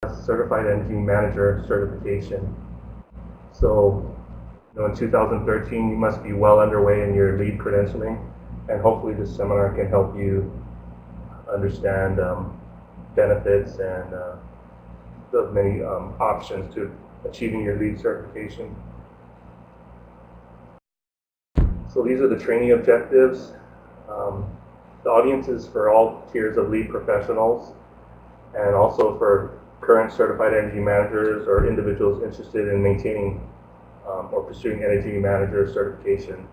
Certified Energy Manager certification. So, in 2013, you must be well underway in your LEED credentialing, and hopefully this seminar can help you understand benefits and the many options to achieving your LEED certification. So these are the training objectives. The audience is for all tiers of LEED professionals, and also for current certified energy managers or individuals interested in maintaining or pursuing energy manager certification.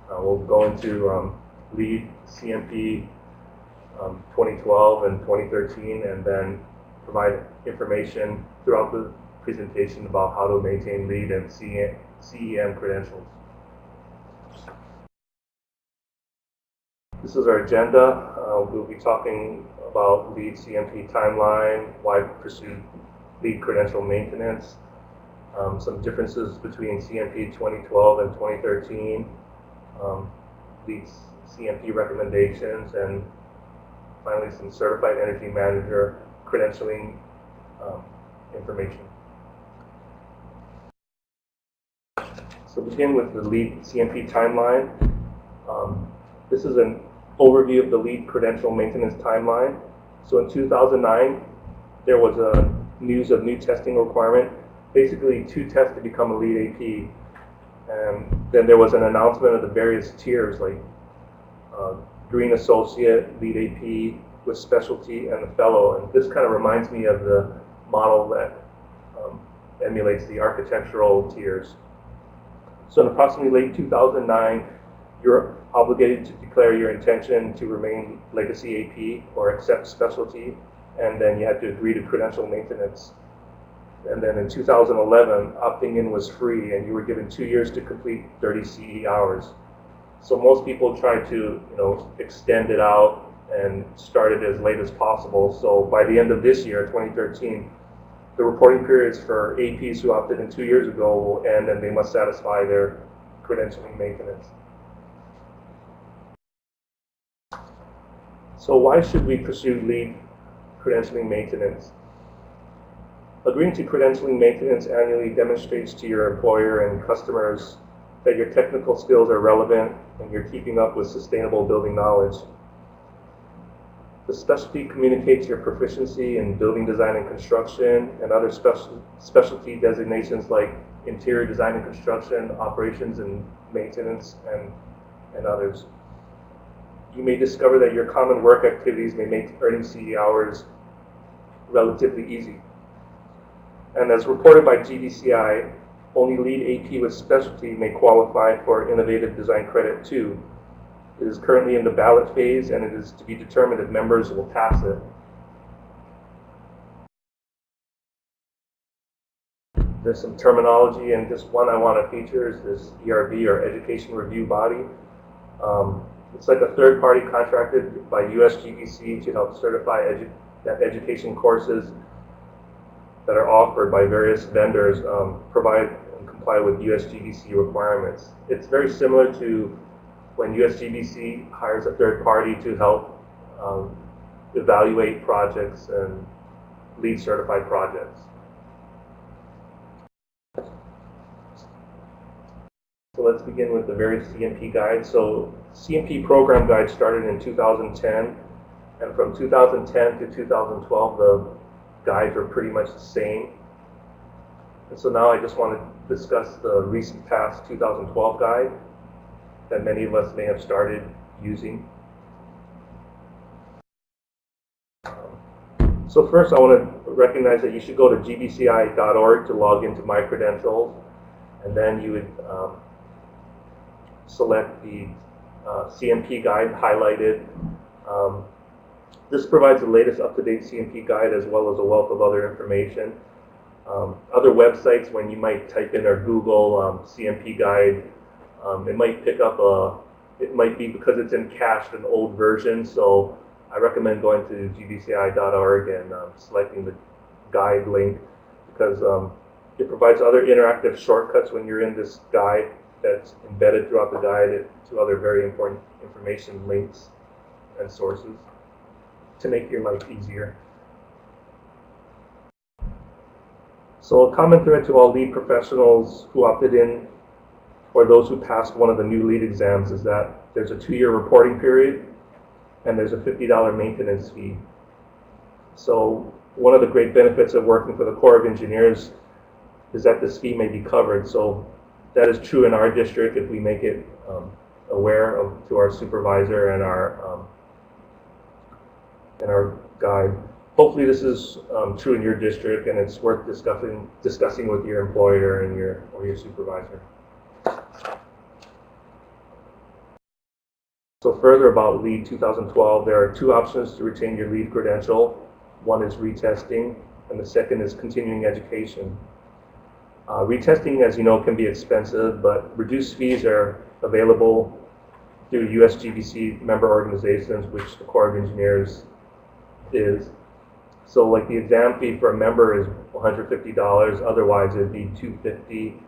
We'll go into LEED CMP 2012 and 2013, and then provide information throughout the presentation about how to maintain LEED and CEM credentials. This is our agenda. We'll be talking about LEED CMP Timeline, why pursue LEED credential maintenance, some differences between CMP 2012 and 2013, LEED CMP Recommendations, and finally some Certified Energy Manager credentialing information. So begin with the LEED CMP Timeline. This is an overview of the LEED credential maintenance timeline. So in 2009, there was a news of new testing requirement, basically 2 tests to become a LEED AP. And then there was an announcement of the various tiers, like Green Associate, LEED AP with Specialty, and the Fellow. And this kind of reminds me of the model that emulates the architectural tiers. So in approximately late 2009, you're obligated to declare your intention to remain legacy AP or accept specialty, and then you had to agree to credential maintenance. And then in 2011, opting in was free, and you were given 2 years to complete 30 CE hours. So most people try to, extend it out and start it as late as possible. So by the end of this year, 2013, the reporting periods for APs who opted in 2 years ago will end, and they must satisfy their credentialing maintenance. So why should we pursue LEED credentialing maintenance? Agreeing to credentialing maintenance annually demonstrates to your employer and customers that your technical skills are relevant and you're keeping up with sustainable building knowledge. The specialty communicates your proficiency in building design and construction and other specialty designations like interior design and construction, operations and maintenance, and others. You may discover that your common work activities may make earning CE hours relatively easy. And as reported by GDCI, only LEED AP with specialty may qualify for Innovative Design Credit 2. It is currently in the ballot phase, and it is to be determined if members will pass it. There's some terminology, and just one I want to feature is this ERB, or Education Review Body. It's like a third party contracted by USGBC to help certify that education courses that are offered by various vendors provide and comply with USGBC requirements. It's very similar to when USGBC hires a third party to help evaluate projects and LEED certified projects. So let's begin with the various CMP guides. So CMP program guide started in 2010, and from 2010 to 2012, the guides are pretty much the same. And so now I just want to discuss the recent past 2012 guide that many of us may have started using. So first I want to recognize that you should go to gbci.org to log into My Credentials, and then you would select the CMP guide highlighted. This provides the latest up-to-date CMP guide as well as a wealth of other information. Other websites, when you might type in or Google CMP guide, it might pick up it might be because it's in cached an old version, so I recommend going to gbci.org and selecting the guide link, because it provides other interactive shortcuts when you're in this guide that's embedded throughout the guide to other very important information links and sources to make your life easier. So a common thread to all LEED professionals who opted in, or those who passed one of the new LEED exams, is that there's a 2-year reporting period and there's a $50 maintenance fee. So one of the great benefits of working for the Corps of Engineers is that this fee may be covered. So that is true in our district if we make it aware to our supervisor and our guide. Hopefully this is true in your district, and it's worth discussing with your employer and your supervisor. So further about LEED 2012, there are 2 options to retain your LEED credential. One is retesting, and the second is continuing education. Retesting, as you know, can be expensive, but reduced fees are available through USGBC member organizations, which the Corps of Engineers is. So like the exam fee for a member is $150, otherwise it'd be $250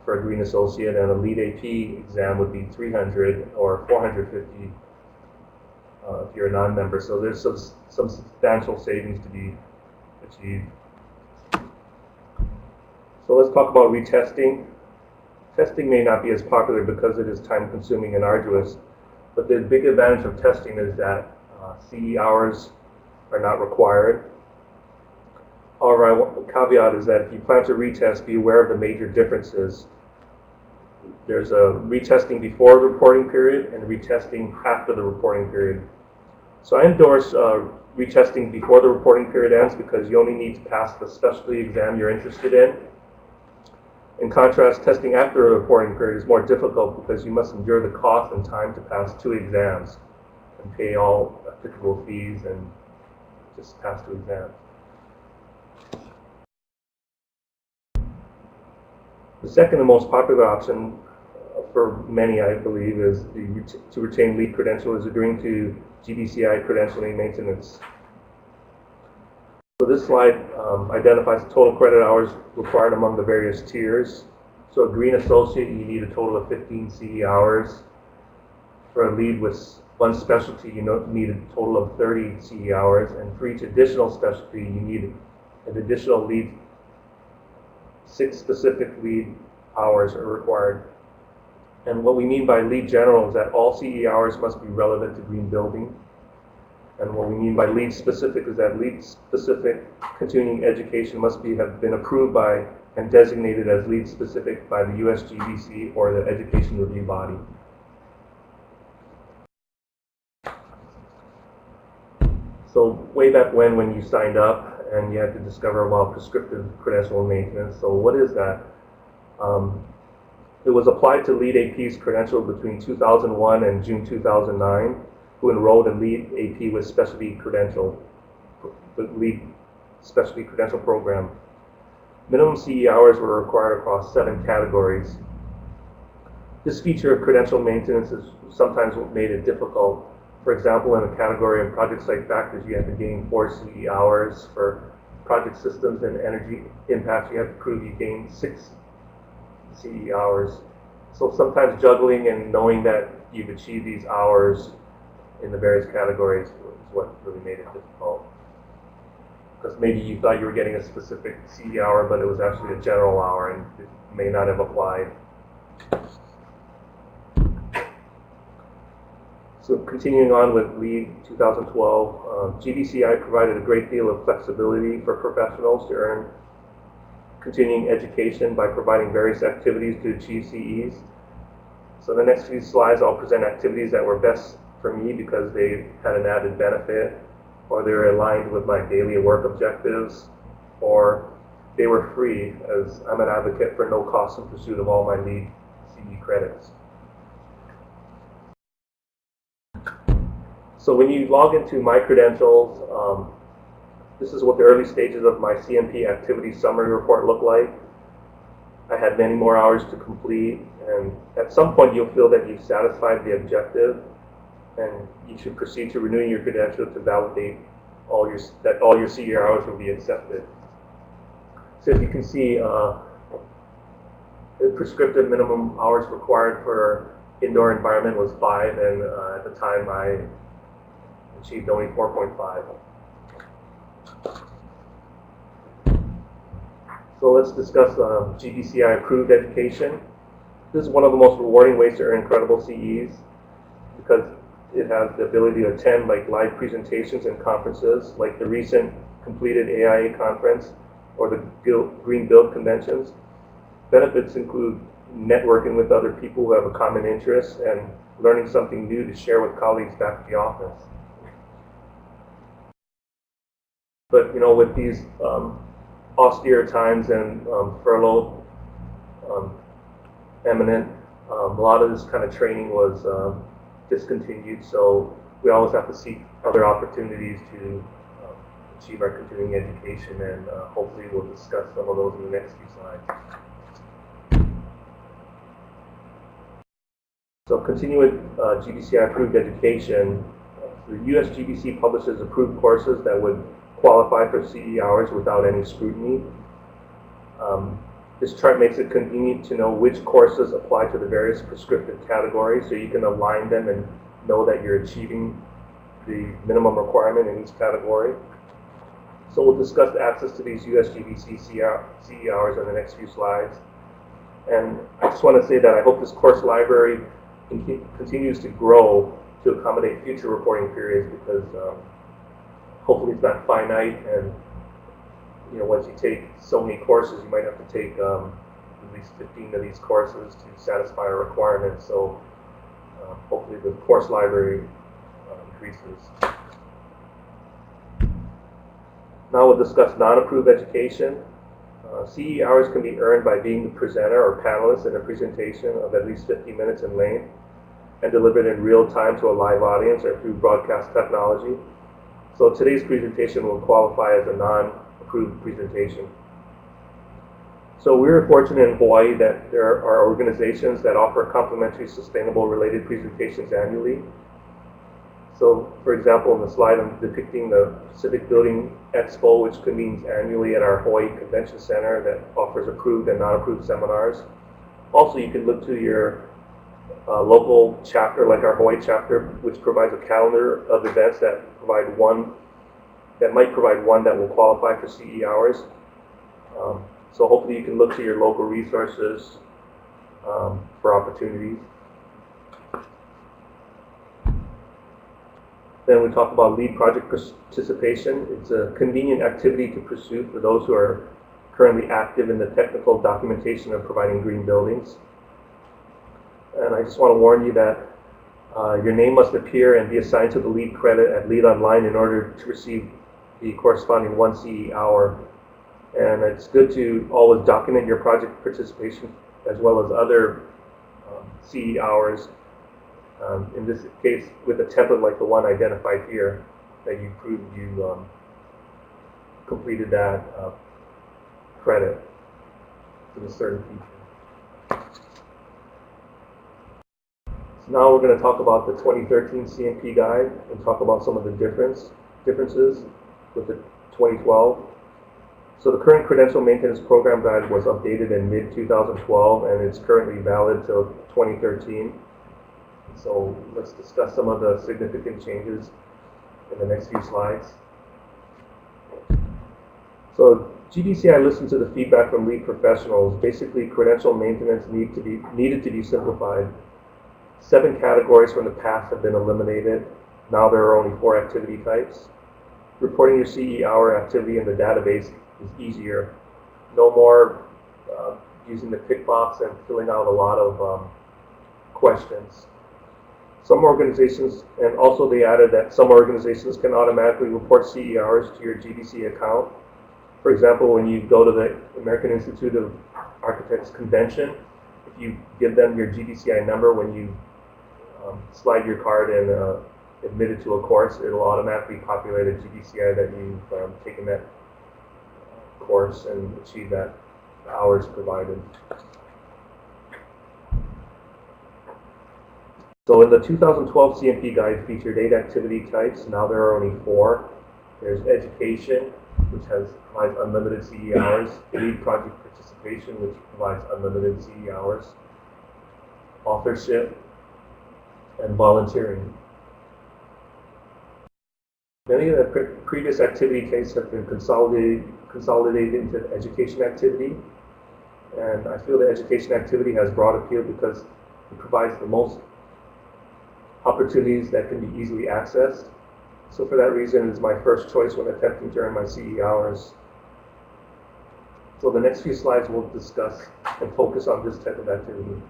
for a Green Associate, and a LEED AP exam would be $300 or $450 if you're a non-member. So there's some substantial savings to be achieved. So let's talk about retesting. Testing may not be as popular because it is time-consuming and arduous, but the big advantage of testing is that CE hours are not required. However, one caveat is that if you plan to retest, be aware of the major differences. There's a retesting before the reporting period and retesting after the reporting period. So I endorse retesting before the reporting period ends because you only need to pass the specialty exam you're interested in. In contrast, testing after a reporting period is more difficult because you must endure the cost and time to pass 2 exams and pay all applicable fees and just pass 2 exams. The second and most popular option for many, I believe, is to retain LEED credential is agreeing to GBCI credentialing maintenance. So this slide identifies the total credit hours required among the various tiers. So a Green Associate, you need a total of 15 CE hours. For a LEED with 1 specialty, you need a total of 30 CE hours. And for each additional specialty, you need an additional LEED. 6 specific LEED hours are required. And what we mean by LEED general is that all CE hours must be relevant to green building. And what we mean by LEED specific is that LEED specific continuing education must have been approved by and designated as LEED specific by the USGBC or the education review body. So way back when you signed up and you had to discover about prescriptive credential maintenance. So what is that? It was applied to LEED AP's credential between 2001 and June 2009, who enrolled in LEED AP with specialty credential, LEED specialty credential program. Minimum CE hours were required across 7 categories. This feature of credential maintenance is sometimes what made it difficult. For example, in the category of project site factors, you have to gain 4 CE hours. For project systems and energy impacts, you have to prove you gain 6 CE hours. So sometimes juggling and knowing that you've achieved these hours in the various categories is what really made it difficult. Because maybe you thought you were getting a specific CE hour, but it was actually a general hour and it may not have applied. So continuing on with LEED 2012, GBCI provided a great deal of flexibility for professionals to earn continuing education by providing various activities to achieve CEs. So the next few slides I'll present activities that were best for me because they had an added benefit, or they were aligned with my daily work objectives, or they were free, as I'm an advocate for no cost in pursuit of all my LEED CE credits. So when you log into my credentials, this is what the early stages of my CMP activity summary report look like. I had many more hours to complete, and at some point you'll feel that you've satisfied the objective, and you should proceed to renewing your credential to validate that all your CE hours will be accepted. So as you can see, the prescriptive minimum hours required for indoor environment was 5, and at the time I achieved only 4.5. So let's discuss GBCI approved education. This is one of the most rewarding ways to earn credible CEs because it has the ability to attend like live presentations and conferences like the recent completed AIA conference or the Green Build conventions. Benefits include networking with other people who have a common interest and learning something new to share with colleagues back at the office. But with these austere times and furlough imminent, a lot of this kind of training was discontinued, so we always have to seek other opportunities to achieve our continuing education, and hopefully we'll discuss some of those in the next few slides. So continue with GBCI approved education. The US GBC publishes approved courses that would qualify for CE hours without any scrutiny. This chart makes it convenient to know which courses apply to the various prescriptive categories, so you can align them and know that you're achieving the minimum requirement in each category. So we'll discuss the access to these US GBC CE hours in the next few slides. And I just want to say that I hope this course library continues to grow to accommodate future reporting periods, because hopefully it's not finite, and once you take so many courses, you might have to take at least 15 of these courses to satisfy a requirement. So hopefully the course library increases. Now we'll discuss non-approved education. CE hours can be earned by being the presenter or panelist in a presentation of at least 50 minutes in length and delivered in real time to a live audience or through broadcast technology. So today's presentation will qualify as a non-approved presentation. So we're fortunate in Hawaii that there are organizations that offer complimentary sustainable related presentations annually. So for example, in the slide I'm depicting the Civic Building Expo, which convenes annually at our Hawaii Convention Center, that offers approved and non-approved seminars. Also, you can look to your local chapter, like our Hawaii chapter, which provides a calendar of events that might provide one that will qualify for CE hours. So hopefully you can look to your local resources for opportunities. Then we talk about LEED project participation. It's a convenient activity to pursue for those who are currently active in the technical documentation of providing green buildings. And I just want to warn you that your name must appear and be assigned to the LEED credit at LEED Online in order to receive the corresponding 1 CE hour. And it's good to always document your project participation as well as other CE hours. In this case, with a template like the one identified here, that you proved you completed that credit with a certain feature. So now we're going to talk about the 2013 CMP guide and talk about some of the differences with the 2012. So the current Credential Maintenance Program Guide was updated in mid-2012, and it's currently valid till 2013. So let's discuss some of the significant changes in the next few slides. So GBCI listened to the feedback from LEED professionals. Basically, credential maintenance needed to be simplified. 7 categories from the past have been eliminated. Now there are only 4 activity types. Reporting your CE hour activity in the database is easier. No more using the tick box and filling out a lot of questions. Some organizations, and also they added that some organizations can automatically report CE hours to your GBC account. For example, when you go to the American Institute of Architects convention, if you give them your GBCI number when you slide your card and admitted to a course, it will automatically populate a GBCI that you've taken that course and achieve that hours provided. So in the 2012 CMP guide featured 8 activity types. Now there are only 4. There's education, which provides unlimited CE hours. LEED project participation, which provides unlimited CE hours. Authorship, and volunteering. Many of the previous activity cases have been consolidated into education activity, and I feel the education activity has broad appeal because it provides the most opportunities that can be easily accessed. So for that reason, it's my first choice when attempting to earn my CE hours. So the next few slides will discuss and focus on this type of activity.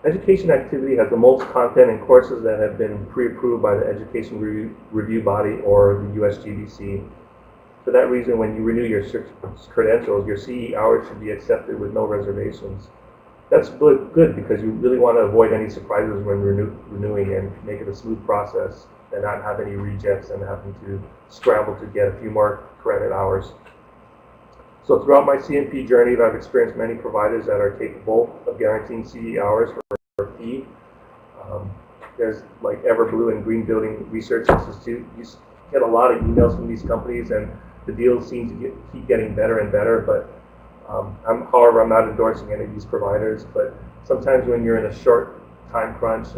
Education activity has the most content and courses that have been pre-approved by the Education Review Body or the USGBC. For that reason, when you renew your credentials, your CE hours should be accepted with no reservations. That's good because you really want to avoid any surprises when renewing and make it a smooth process and not have any rejects and having to scramble to get a few more credit hours. So throughout my CMP journey, I've experienced many providers that are capable of guaranteeing CE hours for a fee. There's like Everblue and Green Building Research Institute. You get a lot of emails from these companies, and the deals seem to keep getting better and better. But however, I'm not endorsing any of these providers. But sometimes when you're in a short time crunch,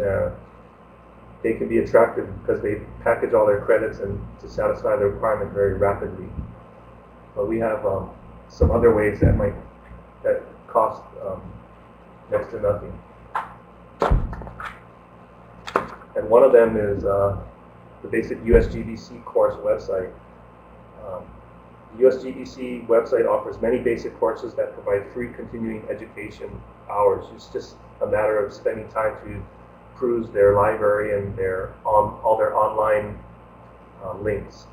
they can be attractive because they package all their credits and to satisfy the requirement very rapidly. But we have some other ways that cost next to nothing. And one of them is the basic USGBC course website. The USGBC website offers many basic courses that provide free continuing education hours. It's just a matter of spending time to peruse their library and all their online links.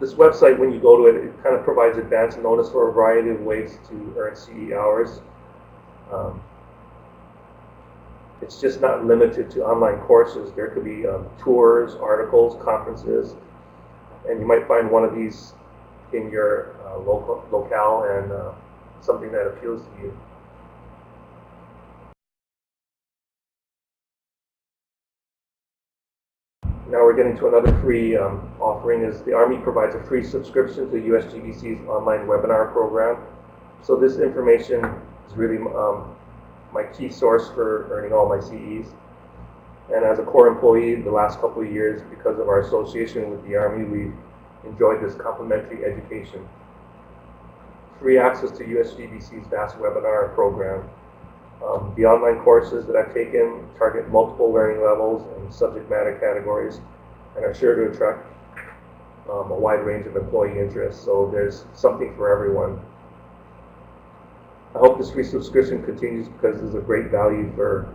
This website, when you go to it, it kind of provides advance notice for a variety of ways to earn CE hours. It's just not limited to online courses. There could be tours, articles, conferences, and you might find one of these in your locale and something that appeals to you. Now we're getting to another free offering. Is the Army provides a free subscription to USGBC's online webinar program. So this information is really my key source for earning all my CEs. And as a core employee, the last couple of years, because of our association with the Army, we've enjoyed this complimentary education. Free access to USGBC's vast webinar program. The online courses that I've taken target multiple learning levels and subject matter categories and are sure to attract a wide range of employee interests, so there's something for everyone. I hope this free subscription continues because there's a great value for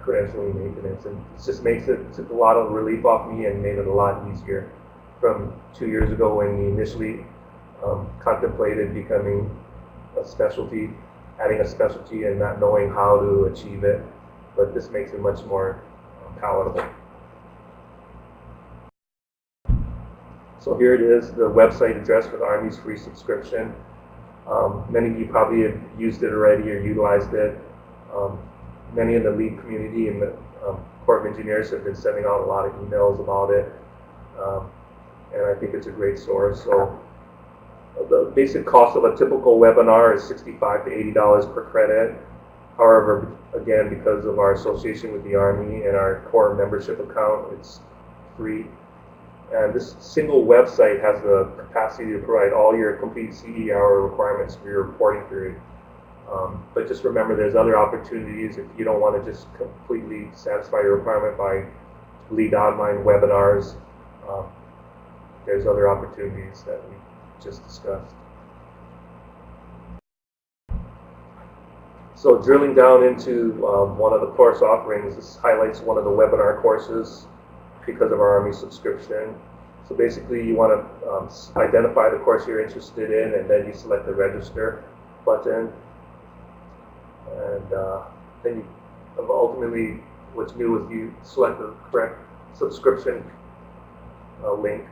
credentialing maintenance, and it just took a lot of relief off me and made it a lot easier from 2 years ago when we initially contemplated becoming a specialty, adding a specialty and not knowing how to achieve it, but this makes it much more palatable. So here it is, the website address for the Army's free subscription. Many of you probably have used it already or utilized it. Many in the LEED community and the Corps of Engineers have been sending out a lot of emails about it, and I think it's a great source. So the basic cost of a typical webinar is $65 to $80 per credit. However, again, because of our association with the Army and our core membership account, it's free. And this single website has the capacity to provide all your complete CE hour requirements for your reporting period. But just remember, there's other opportunities if you don't want to just completely satisfy your requirement by LEED online webinars. There's other opportunities that we just discussed. So drilling down into one of the course offerings, this highlights one of the webinar courses because of our Army subscription. So basically you want to identify the course you're interested in, and then you select the register button, and then you ultimately, what's new is you select the correct subscription link.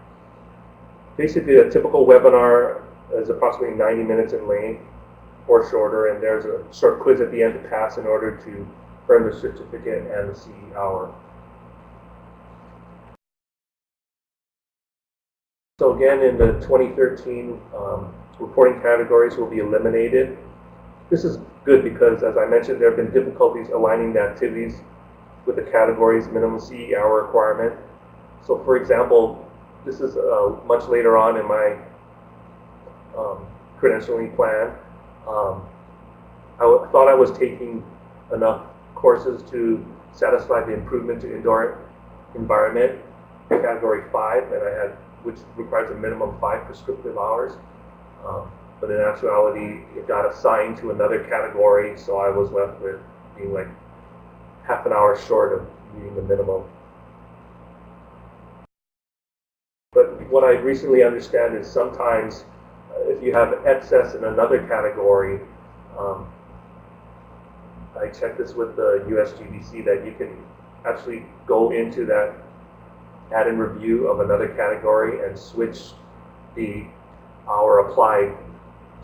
Basically, a typical webinar is approximately 90 minutes in length or shorter, and there's a short quiz at the end to pass in order to earn the certificate and the CE hour. So again, in the 2013, reporting categories will be eliminated. This is good because, as I mentioned, there have been difficulties aligning the activities with the category's minimum CE hour requirement. So for example, this is much later on in my credentialing plan. I thought I was taking enough courses to satisfy the improvement to indoor environment category 5, and I had, which requires a minimum 5 prescriptive hours. But in actuality, it got assigned to another category, so I was left with being like half an hour short of meeting the minimum. But what I recently understand is sometimes if you have excess in another category, I checked this with the USGBC, that you can actually go into that add-in review of another category and switch the hour applied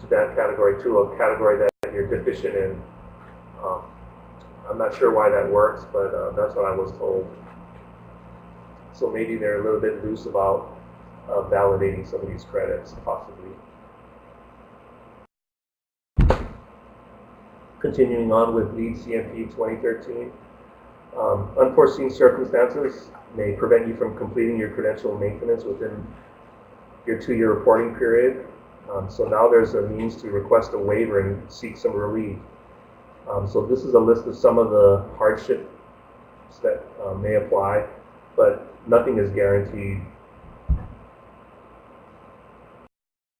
to that category to a category that you're deficient in. I'm not sure why that works, but that's what I was told. So maybe they're a little bit loose about validating some of these credits, possibly. Continuing on with LEED CMP 2013, unforeseen circumstances may prevent you from completing your credential maintenance within your 2-year reporting period. So now there's a means to request a waiver and seek some relief. So this is a list of some of the hardships that may apply, but nothing is guaranteed.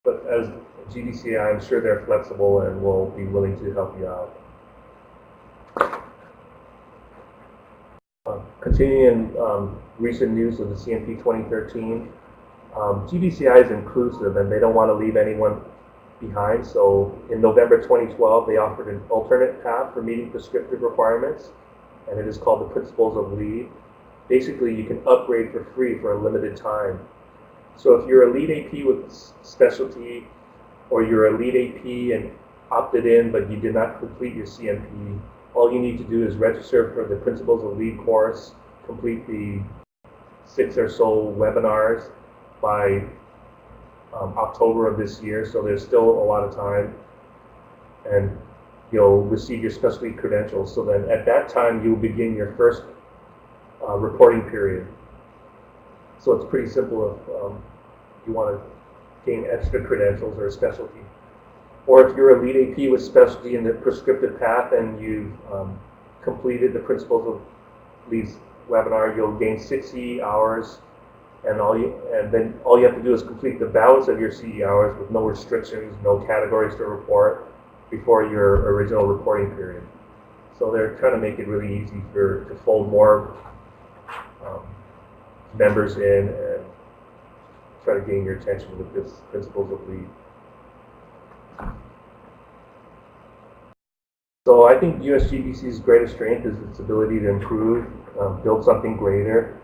But as GDCI, I'm sure they're flexible and will be willing to help you out. Continuing in recent news of the CMP 2013, GDCI is inclusive and they don't want to leave anyone behind. So in November 2012, they offered an alternate path for meeting prescriptive requirements, and it is called the Principles of LEED. Basically, you can upgrade for free for a limited time. So if you're a LEED AP with specialty, or you're a LEED AP and opted in but you did not complete your CMP, all you need to do is register for the Principles of LEED course, complete the 6 or so webinars by October of this year, so there's still a lot of time, and you'll receive your specialty credentials. So then at that time you'll begin your first reporting period. So it's pretty simple if you want to gain extra credentials or a specialty. Or if you're a LEED AP with specialty in the prescriptive path and you've completed the Principles of LEED's webinar, you'll gain 6 CE hours, and then all you have to do is complete the balance of your CE hours with no restrictions, no categories to report before your original reporting period. So they're trying to make it really easy to fold more members in and try to gain your attention with this Principles of LEED. So I think USGBC's greatest strength is its ability to improve, build something greater.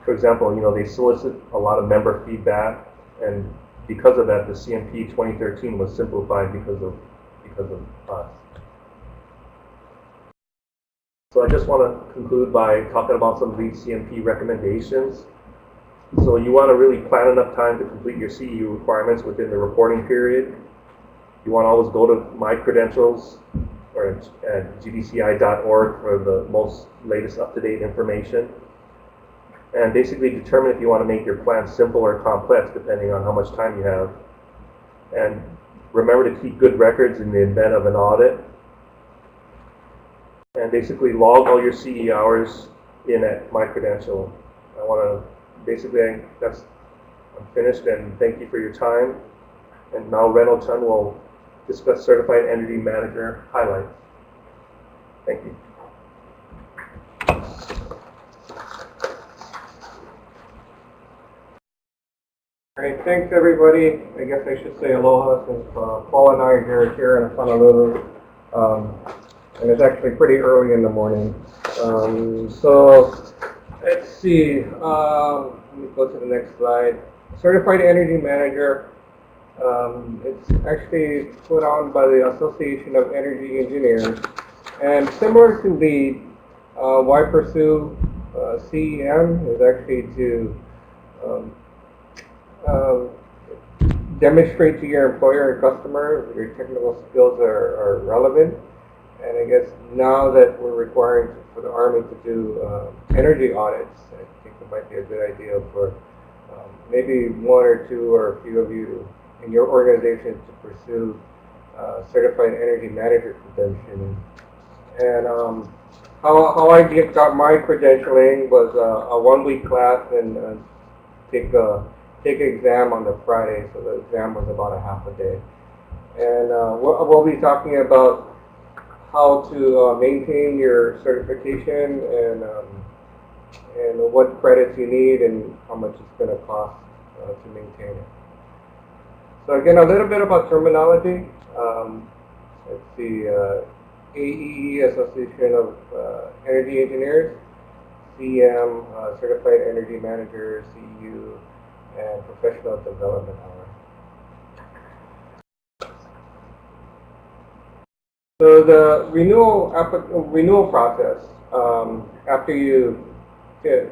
For example, they solicit a lot of member feedback, and because of that, the CMP 2013 was simplified because of us. So I just want to conclude by talking about some LEED CMP recommendations. So you want to really plan enough time to complete your CE requirements within the reporting period. You want to always go to My Credentials or at gdci.org for the most latest up-to-date information. And basically determine if you want to make your plan simple or complex depending on how much time you have. And remember to keep good records in the event of an audit. And basically log all your CE hours in at My Credential. I'm finished, and thank you for your time. And now Reynold Chun will discuss Certified Energy Manager highlights. Thank you. All right, thanks everybody. I guess I should say aloha since Paul and I are here in Honolulu, and it's actually pretty early in the morning. So let's see. Let me go to the next slide. Certified Energy Manager. It's actually put on by the Association of Energy Engineers, and similar to LEED, why pursue CEM is actually to demonstrate to your employer and customer your technical skills are relevant. And I guess now that we're requiring for the Army to do energy audits, I think it might be a good idea for maybe one or two or a few of you in your organization to pursue certified energy manager credentialing. And how I got my credentialing was a 1-week class and take an exam on the Friday, so the exam was about a half a day. And we'll be talking about how to maintain your certification and what credits you need and how much it's going to cost to maintain it. So again, a little bit about terminology. Let's see, AEE, Association of Energy Engineers, CEM, Certified Energy Manager, CEU, and Professional Development Hours. So the renewal process, after you take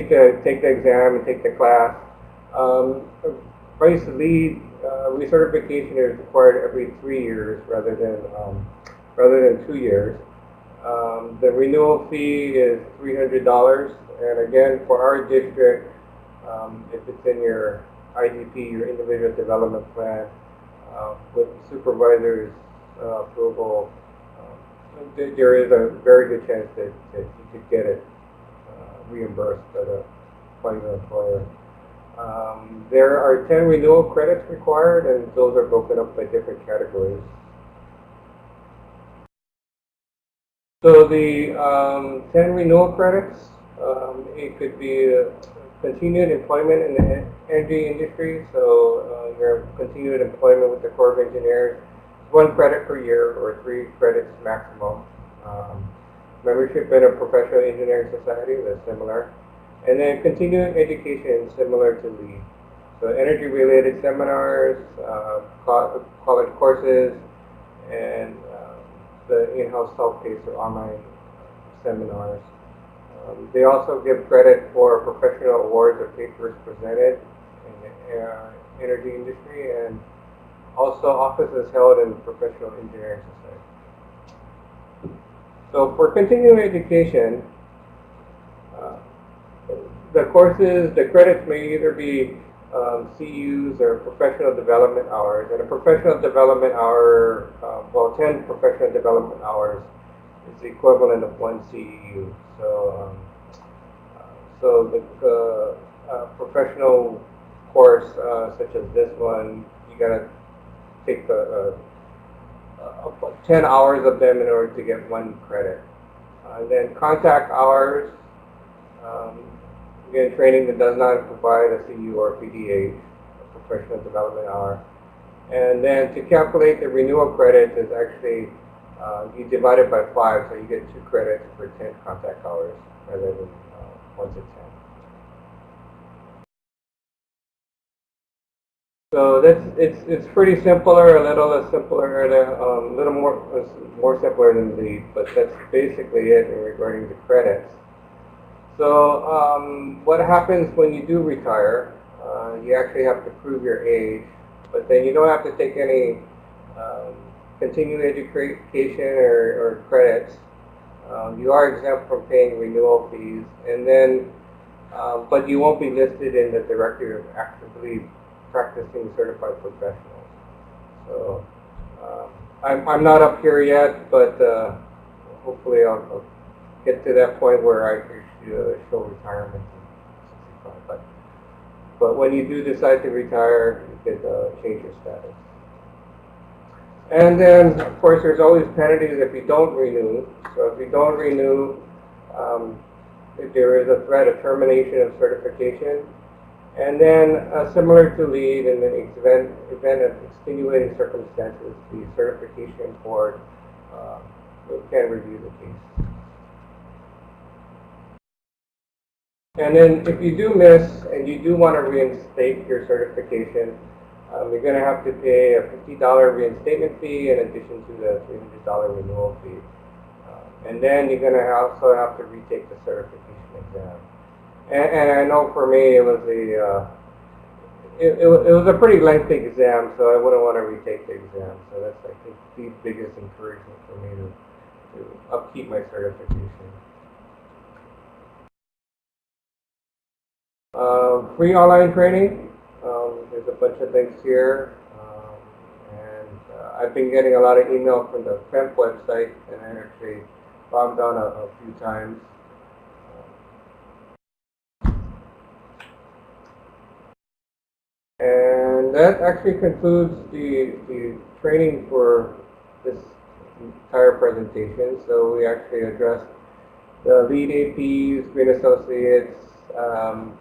the exam and take the class, price LEED recertification is required every 3 years rather than 2 years. The renewal fee is $300, and again, for our district, if it's in your IDP, your individual development plan, with the supervisor's approval, there is a very good chance that you could get it reimbursed by your employer. There are 10 renewal credits required, and those are broken up by different categories. So the 10 renewal credits, it could be continued employment in the energy industry, so your continued employment with the Corps of Engineers, 1 credit per year or 3 credits maximum. Membership in a professional engineering society, that's similar. And then continuing education, similar to LEED. So energy-related seminars, college courses, and the in-house self-paced or online seminars. They also give credit for professional awards or papers presented in the energy industry, and also offices held in the professional engineering society. So for continuing education, the credits may either be CEUs or professional development hours, and a professional development hour, 10 professional development hours is the equivalent of 1 CEU. So the professional course, such as this one, you gotta take 10 hours of them in order to get 1 credit. And then contact hours, again, training that does not provide a CU or PDH, a professional development hour. And then to calculate the renewal credits is actually, you divide it by 5, so you get 2 credits for 10 contact hours rather than 1 to 10. So it's pretty simpler, a little simpler, a little more simpler than LEED, but that's basically it regarding the credits. So what happens when you do retire? You actually have to prove your age, but then you don't have to take any continuing education or credits. You are exempt from paying renewal fees, and then but you won't be listed in the directory of actively practicing certified professionals. So I'm not up here yet, but hopefully I'll get to that point where I can show retirement in 65. But when you do decide to retire, you could change your status. And then, of course, there's always penalties if you don't renew. So if you don't renew, if there is a threat of termination of certification. And then, similar to LEED, in the event of extenuating circumstances, the certification board can review the case. And then, if you do miss and you do want to reinstate your certification, you're going to have to pay a $50 reinstatement fee in addition to the $300 renewal fee. And then you're going to also have to retake the certification exam. And I know for me, it was it was a pretty lengthy exam, so I wouldn't want to retake the exam. So that's, I think, the biggest encouragement for me to upkeep my certification. Free online training. There's a bunch of things here. And I've been getting a lot of email from the FEMP website, and I actually logged on a few times. And that actually concludes the training for this entire presentation. So we actually addressed the LEED APs, Green Associates,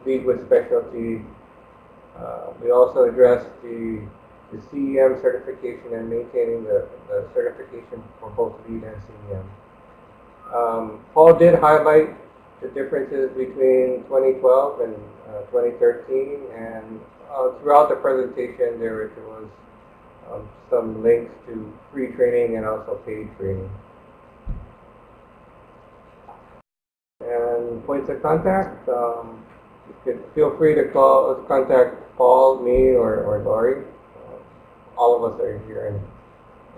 LEED with specialty. We also addressed the CEM certification and maintaining the certification for both LEED and CEM. Paul did highlight the differences between 2012 and 2013, and throughout the presentation there was some links to free training and also paid training. And points of contact, you could feel free to contact Paul, me, or Lori. All of us are here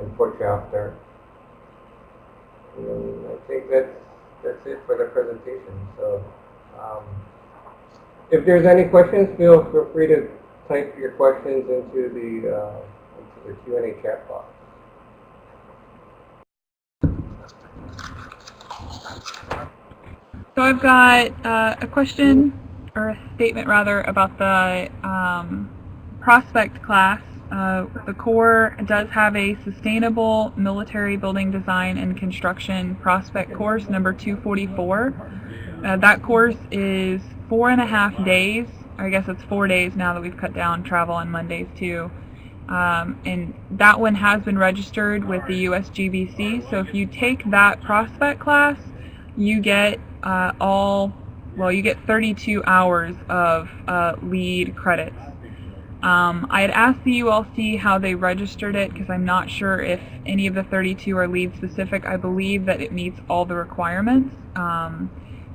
in Port Shafter. And I think that's it for the presentation. So if there's any questions, feel free to type your questions into the Q&A chat box. So I've got a question, or a statement rather, about the prospect class. The Corps does have a Sustainable Military Building Design and Construction Prospect course, number 244. That course is 4.5 days. I guess it's 4 days now that we've cut down travel on Mondays too. And that one has been registered with the USGBC. So if you take that prospect class, you get you get 32 hours of LEED credits. I had asked the ULC how they registered it because I'm not sure if any of the 32 are LEED specific. I believe that it meets all the requirements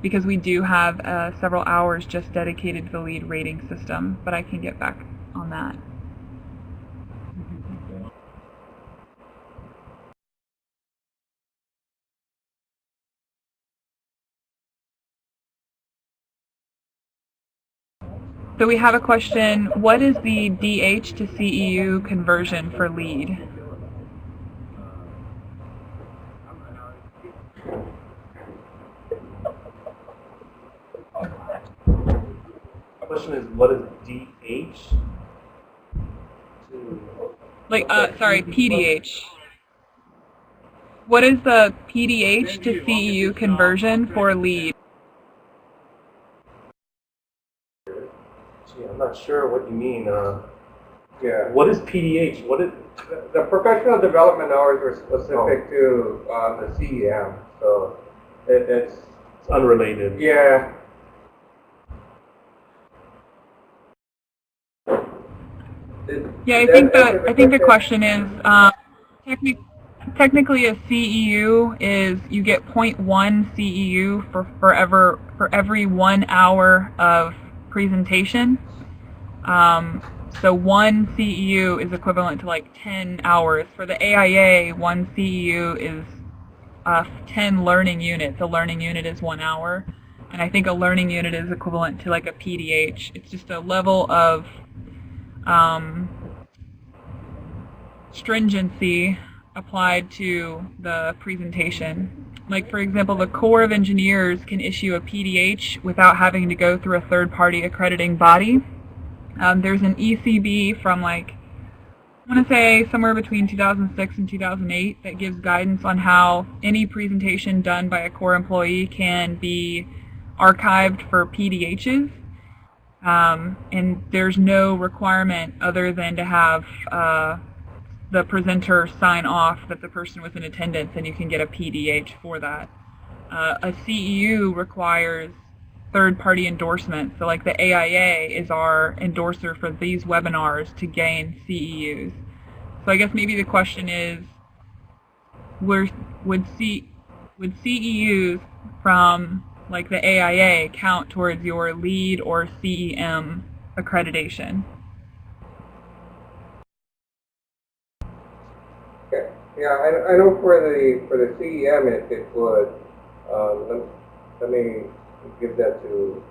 because we do have several hours just dedicated to the LEED rating system, but I can get back on that. So we have a question, what is the DH to CEU conversion for LEED? The question is, what is DH? PDH. What is the PDH to CEU conversion for LEED? Gee, I'm not sure what you mean. Yeah. What is PDH? What is The professional development hours are specific to the CEM, so it's unrelated? Yeah. Yeah, I think the question is technically a CEU is you get 0.1 CEU for every 1 hour of presentation. So 1 CEU is equivalent to like 10 hours. For the AIA, 1 CEU is 10 learning units. A learning unit is 1 hour. And I think a learning unit is equivalent to like a PDH. It's just a level of stringency applied to the presentation. Like, for example, the Corps of Engineers can issue a PDH without having to go through a third-party accrediting body. There's an ECB from I want to say somewhere between 2006 and 2008 that gives guidance on how any presentation done by a Corps employee can be archived for PDHs. And there's no requirement other than to have the presenter sign off that the person was in attendance, and you can get a PDH for that. A CEU requires third-party endorsement, so like the AIA is our endorser for these webinars to gain CEUs. So I guess maybe the question is, would CEUs from like the AIA count towards your LEED or CEM accreditation? Yeah, I know for the CEM it would. Let me give that to.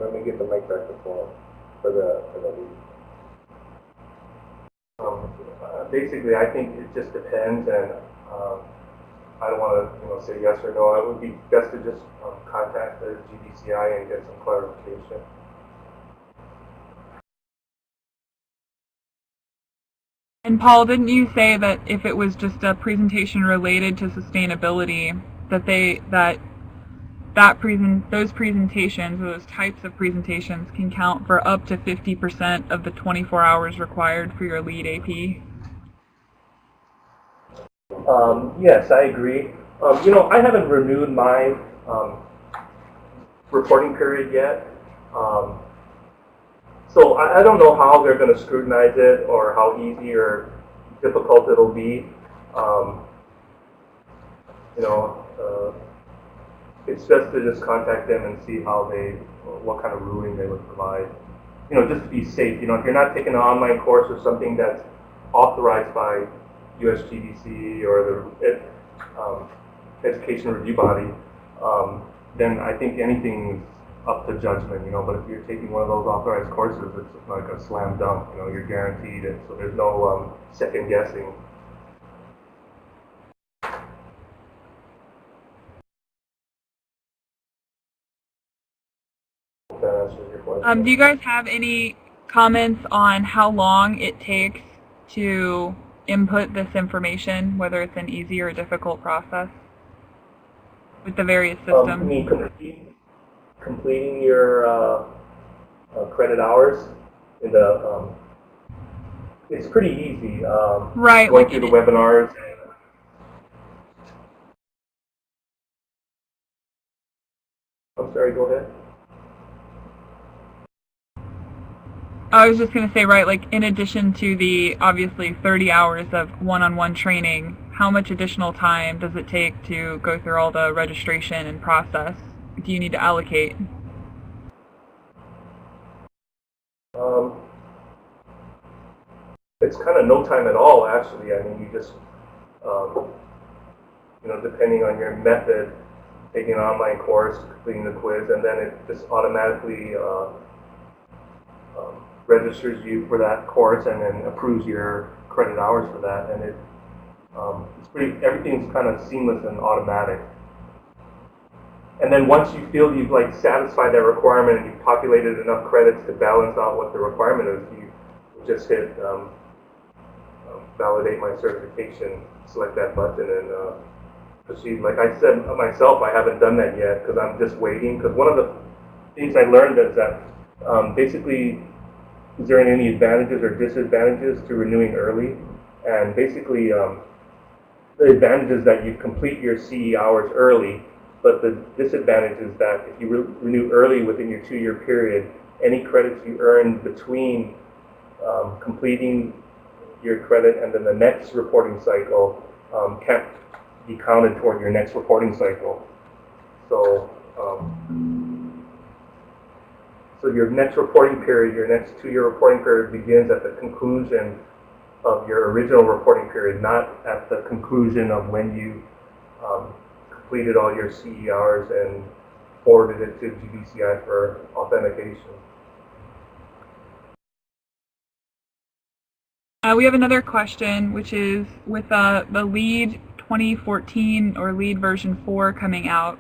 Let me get the mic back to Paul for the lead. Basically, I think it just depends, and I don't want to say yes or no. It would be best to just contact the GBCI and get some clarification. And Paul, didn't you say that if it was just a presentation related to sustainability, that those presentations, or those types of presentations, can count for up to 50% of the 24 hours required for your LEED AP? Yes, I agree. I haven't renewed my reporting period yet. So I don't know how they're going to scrutinize it or how easy or difficult it'll be. It's best to just contact them and see what kind of ruling they would provide. Just to be safe. If you're not taking an online course or something that's authorized by USGBC or the Education Review Body, then I think anything is up to judgment, but if you're taking one of those authorized courses, it's like a slam dunk, you're guaranteed it, so there's no second guessing. That answers your question. Do you guys have any comments on how long it takes to input this information, whether it's an easy or difficult process with the various systems? You mean completing your credit hours in the it's pretty easy. Right. Going through the webinars. I'm sorry. Go ahead. I was just going to say, right, like in addition to the obviously 30 hours of one-on-one training, how much additional time does it take to go through all the registration and process? Do you need to allocate? It's kind of no time at all, actually. I mean, you just, depending on your method, taking an online course, completing the quiz, and then it just automatically registers you for that course and then approves your credit hours for that. And everything's kind of seamless and automatic. And then once you feel you've satisfied that requirement and you've populated enough credits to balance out what the requirement is, you just hit validate my certification, select that button, and proceed. Like I said myself, I haven't done that yet because I'm just waiting. Because one of the things I learned is that basically, is there any advantages or disadvantages to renewing early? And basically, the advantage is that you complete your CE hours early, but the disadvantage is that if you renew early within your 2-year period, any credits you earn between completing your credit and then the next reporting cycle can't be counted toward your next reporting cycle. So, so your next reporting period, your next 2-year reporting period begins at the conclusion of your original reporting period, not at the conclusion of when you completed all your CE hours and forwarded it to GBCI for authentication. We have another question, which is with the LEED 2014 or LEED version 4 coming out,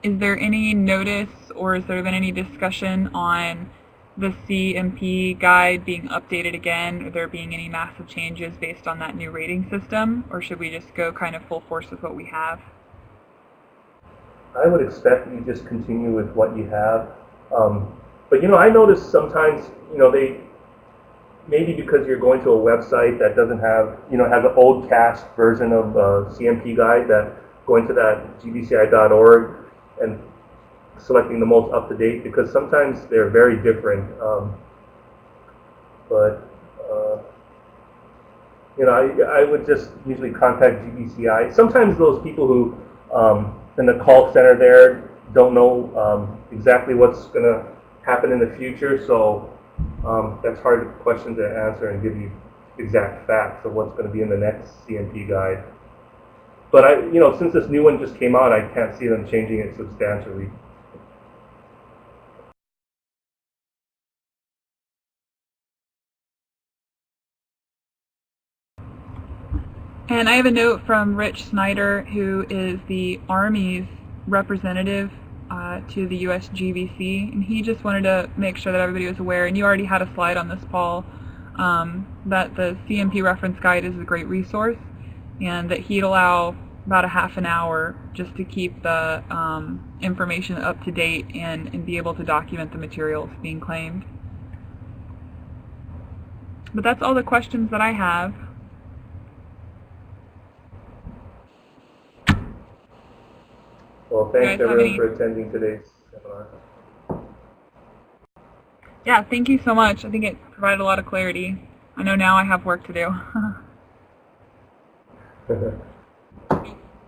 is there any notice or has there been any discussion on the CMP guide being updated again, or there being any massive changes based on that new rating system, or should we just go kind of full force with what we have? I would expect you just continue with what you have. But I notice sometimes, they maybe because you're going to a website that doesn't have, has an old cached version of CMP guide, that going to that gbci.org and selecting the most up-to-date, because sometimes they're very different. I would just usually contact GBCI. Sometimes those people who in the call center there don't know exactly what's going to happen in the future, so that's hard question to answer and give you exact facts of what's going to be in the next CMP guide. But since this new one just came out, I can't see them changing it substantially. And I have a note from Rich Snyder, who is the Army's representative to the US GVC, and he just wanted to make sure that everybody was aware, and you already had a slide on this, Paul, that the CMP reference guide is a great resource, and that he'd allow about a half an hour just to keep the information up to date and be able to document the materials being claimed. But that's all the questions that I have. Well, thanks everyone for attending today's seminar. Yeah, thank you so much. I think it provided a lot of clarity. I know now I have work to do.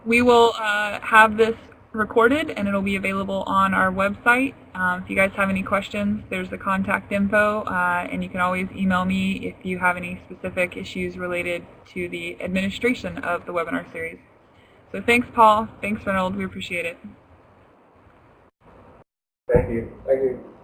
We will have this recorded and it'll be available on our website. If you guys have any questions, there's the contact info, and you can always email me if you have any specific issues related to the administration of the webinar series. So thanks, Paul. Thanks, Reynold. We appreciate it. Thank you. Thank you.